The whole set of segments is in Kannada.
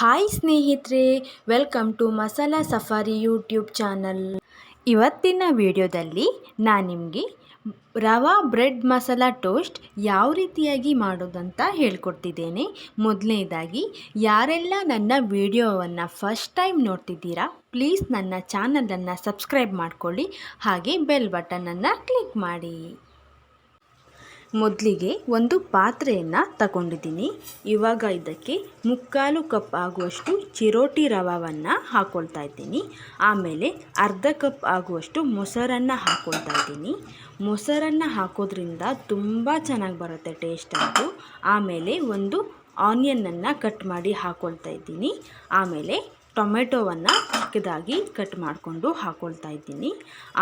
ಹಾಯ್ ಸ್ನೇಹಿತರೆ, welcome to masala safari YouTube channel. ಇವತ್ತಿನ ವಿಡಿಯೋದಲ್ಲಿ ನಾನು ನಿಮಗೆ ರವಾ ಬ್ರೆಡ್ ಮಸಾಲಾ ಟೋಸ್ಟ್ ಯಾವ ರೀತಿಯಾಗಿ ಮಾಡೋದಂತ ಹೇಳ್ಕೊಡ್ತಿದ್ದೇನೆ. ಮೊದಲನೇದಾಗಿ ಯಾರೆಲ್ಲ ನನ್ನ ವಿಡಿಯೋವನ್ನು ಫಸ್ಟ್ ಟೈಮ್ ನೋಡ್ತಿದ್ದೀರಾ, ಪ್ಲೀಸ್ ನನ್ನ ಚಾನಲನ್ನು ಸಬ್ಸ್ಕ್ರೈಬ್ ಮಾಡ್ಕೊಳ್ಳಿ, ಹಾಗೆ ಬೆಲ್ ಬಟನನ್ನು ಕ್ಲಿಕ್ ಮಾಡಿ. ಮೊದಲಿಗೆ ಒಂದು ಪಾತ್ರೆಯನ್ನು ತಗೊಂಡಿದ್ದೀನಿ. ಇವಾಗ ಇದಕ್ಕೆ 3/4 ಕಪ್ ಆಗುವಷ್ಟು ಚಿರೋಟಿ ರವಾವನ್ನು ಹಾಕ್ಕೊಳ್ತಾ ಇದ್ದೀನಿ. ಆಮೇಲೆ ಅರ್ಧ ಕಪ್ ಆಗುವಷ್ಟು ಮೊಸರನ್ನು ಹಾಕ್ಕೊಳ್ತಾ ಇದ್ದೀನಿ. ಮೊಸರನ್ನು ಹಾಕೋದ್ರಿಂದ ತುಂಬ ಚೆನ್ನಾಗಿ ಬರುತ್ತೆ ಟೇಸ್ಟ್ ಅಂತೂ. ಆಮೇಲೆ ಒಂದು ಆನಿಯನನ್ನು ಕಟ್ ಮಾಡಿ ಹಾಕ್ಕೊಳ್ತಾ ಇದ್ದೀನಿ. ಆಮೇಲೆ ಟೊಮೆಟೊವನ್ನು ಚಿಕ್ಕದಾಗಿ ಕಟ್ ಮಾಡಿಕೊಂಡು ಹಾಕ್ಕೊಳ್ತಾ ಇದ್ದೀನಿ.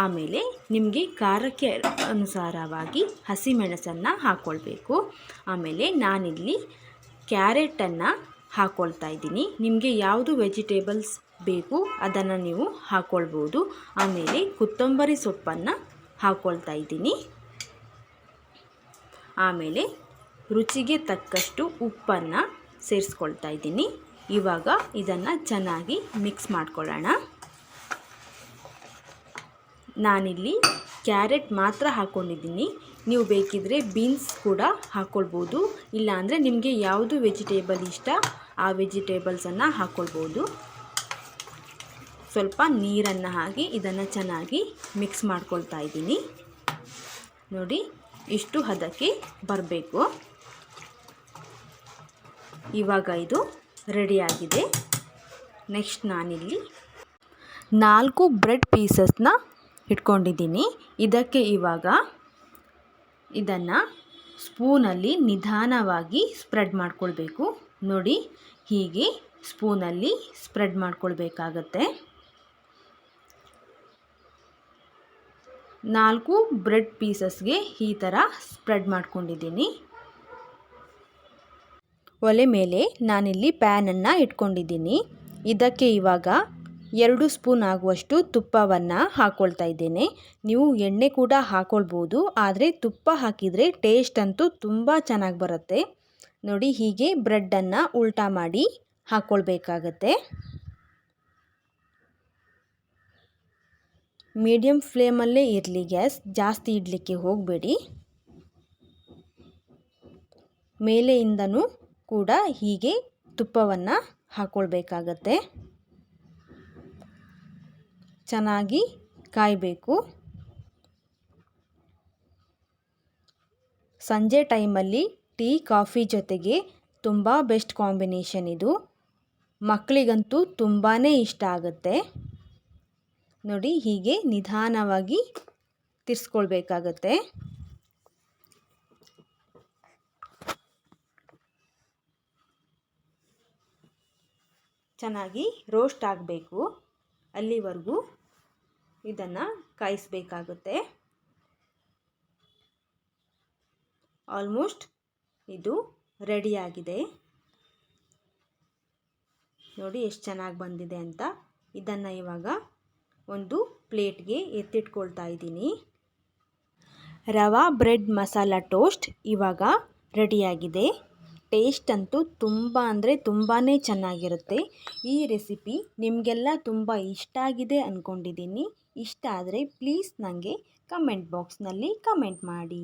ಆಮೇಲೆ ನಿಮಗೆ ಖಾರಕ್ಕೆ ಅನುಸಾರವಾಗಿ ಹಸಿಮೆಣಸನ್ನು ಹಾಕ್ಕೊಳ್ಬೇಕು. ಆಮೇಲೆ ನಾನಿಲ್ಲಿ ಕ್ಯಾರೆಟನ್ನು ಹಾಕ್ಕೊಳ್ತಾ ಇದ್ದೀನಿ. ನಿಮಗೆ ಯಾವುದು ವೆಜಿಟೇಬಲ್ಸ್ ಬೇಕು ಅದನ್ನು ನೀವು ಹಾಕ್ಕೊಳ್ಬೋದು. ಆಮೇಲೆ ಕೊತ್ತಂಬರಿ ಸೊಪ್ಪನ್ನು ಹಾಕ್ಕೊಳ್ತಾ ಇದ್ದೀನಿ. ಆಮೇಲೆ ರುಚಿಗೆ ತಕ್ಕಷ್ಟು ಉಪ್ಪನ್ನು ಸೇರಿಸ್ಕೊಳ್ತಾ ಇದ್ದೀನಿ. ಇವಾಗ ಇದನ್ನು ಚೆನ್ನಾಗಿ ಮಿಕ್ಸ್ ಮಾಡ್ಕೊಳ್ಳೋಣ. ನಾನಿಲ್ಲಿ ಕ್ಯಾರೆಟ್ ಮಾತ್ರ ಹಾಕ್ಕೊಂಡಿದ್ದೀನಿ. ನೀವು ಬೇಕಿದ್ದರೆ ಬೀನ್ಸ್ ಕೂಡ ಹಾಕ್ಕೊಳ್ಬೋದು. ಇಲ್ಲಾಂದರೆ ನಿಮಗೆ ಯಾವುದು ವೆಜಿಟೇಬಲ್ ಇಷ್ಟ ಆ ವೆಜಿಟೇಬಲ್ಸನ್ನು ಹಾಕ್ಕೊಳ್ಬೋದು. ಸ್ವಲ್ಪ ನೀರನ್ನು ಹಾಕಿ ಇದನ್ನು ಚೆನ್ನಾಗಿ ಮಿಕ್ಸ್ ಮಾಡ್ಕೊಳ್ತಾ ಇದ್ದೀನಿ. ನೋಡಿ, ಇಷ್ಟು ಹದಕ್ಕೆ ಬರಬೇಕು. ಇವಾಗ ಇದು ರೆಡಿಯಾಗಿದೆ. ನೆಕ್ಸ್ಟ್ ನಾನಿಲ್ಲಿ 4 ಬ್ರೆಡ್ ಪೀಸಸ್ನ ಇಟ್ಕೊಂಡಿದ್ದೀನಿ. ಇದಕ್ಕೆ ಇವಾಗ ಇದನ್ನು ಸ್ಪೂನಲ್ಲಿ ನಿಧಾನವಾಗಿ ಸ್ಪ್ರೆಡ್ ಮಾಡ್ಕೊಳ್ಬೇಕು. ನೋಡಿ, ಹೀಗೆ ಸ್ಪೂನಲ್ಲಿ ಸ್ಪ್ರೆಡ್ ಮಾಡ್ಕೊಳ್ಬೇಕಾಗತ್ತೆ. 4 ಬ್ರೆಡ್ ಪೀಸಸ್ಗೆ ಈ ಥರ ಸ್ಪ್ರೆಡ್ ಮಾಡ್ಕೊಂಡಿದ್ದೀನಿ. ಒಲೆ ಮೇಲೆ ನಾನಿಲ್ಲಿ ಪ್ಯಾನನ್ನು ಇಟ್ಕೊಂಡಿದ್ದೀನಿ. ಇದಕ್ಕೆ ಇವಾಗ 2 ಸ್ಪೂನ್ ಆಗುವಷ್ಟು ತುಪ್ಪವನ್ನು ಹಾಕ್ಕೊಳ್ತಾ ಇದ್ದೇನೆ. ನೀವು ಎಣ್ಣೆ ಕೂಡ ಹಾಕ್ಕೊಳ್ಬೋದು, ಆದರೆ ತುಪ್ಪ ಹಾಕಿದರೆ ಟೇಸ್ಟ್ ಅಂತೂ ತುಂಬ ಚೆನ್ನಾಗಿ ಬರುತ್ತೆ. ನೋಡಿ, ಹೀಗೆ ಬ್ರೆಡ್ಡನ್ನು ಉಲ್ಟಾ ಮಾಡಿ ಹಾಕ್ಕೊಳ್ಬೇಕಾಗತ್ತೆ. ಮೀಡಿಯಮ್ ಫ್ಲೇಮಲ್ಲೇ ಇರಲಿ ಗ್ಯಾಸ್, ಜಾಸ್ತಿ ಇಡಲಿಕ್ಕೆ ಹೋಗಬೇಡಿ. ಮೇಲೆಯಿಂದನೂ ಕೂಡ ಹೀಗೆ ತುಪ್ಪವನ್ನು ಹಾಕ್ಕೊಳ್ಬೇಕಾಗತ್ತೆ. ಚೆನ್ನಾಗಿ ಕಾಯಬೇಕು. ಸಂಜೆ ಟೈಮಲ್ಲಿ ಟೀ ಕಾಫಿ ಜೊತೆಗೆ ತುಂಬ ಬೆಸ್ಟ್ ಕಾಂಬಿನೇಷನ್ ಇದು. ಮಕ್ಕಳಿಗಂತೂ ತುಂಬಾ ಇಷ್ಟ ಆಗುತ್ತೆ. ನೋಡಿ, ಹೀಗೆ ನಿಧಾನವಾಗಿ ತಿರ್ಸ್ಕೊಳ್ಬೇಕಾಗತ್ತೆ. ಚೆನ್ನಾಗಿ ರೋಸ್ಟ್ ಆಗಬೇಕು, ಅಲ್ಲಿವರೆಗೂ ಇದನ್ನು ಕಾಯಿಸಬೇಕಾಗುತ್ತೆ. ಆಲ್ಮೋಸ್ಟ್ ಇದು ರೆಡಿಯಾಗಿದೆ. ನೋಡಿ ಎಷ್ಟು ಚೆನ್ನಾಗಿ ಬಂದಿದೆ ಅಂತ. ಇದನ್ನು ಇವಾಗ ಒಂದು ಪ್ಲೇಟ್ಗೆ ಎತ್ತಿಟ್ಕೊಳ್ತಾ ಇದ್ದೀನಿ. ರವಾ ಬ್ರೆಡ್ ಮಸಾಲಾ ಟೋಸ್ಟ್ ಇವಾಗ ರೆಡಿಯಾಗಿದೆ. ಟೇಸ್ಟ್ ಅಂತೂ ತುಂಬ ಅಂದರೆ ತುಂಬಾ ಚೆನ್ನಾಗಿರುತ್ತೆ. ಈ ರೆಸಿಪಿ ನಿಮಗೆಲ್ಲ ತುಂಬ ಇಷ್ಟ ಆಗಿದೆ ಅಂದ್ಕೊಂಡಿದ್ದೀನಿ. ಇಷ್ಟ ಆದರೆ ಪ್ಲೀಸ್ ನನಗೆ ಕಮೆಂಟ್ ಬಾಕ್ಸ್ನಲ್ಲಿ ಕಮೆಂಟ್ ಮಾಡಿ.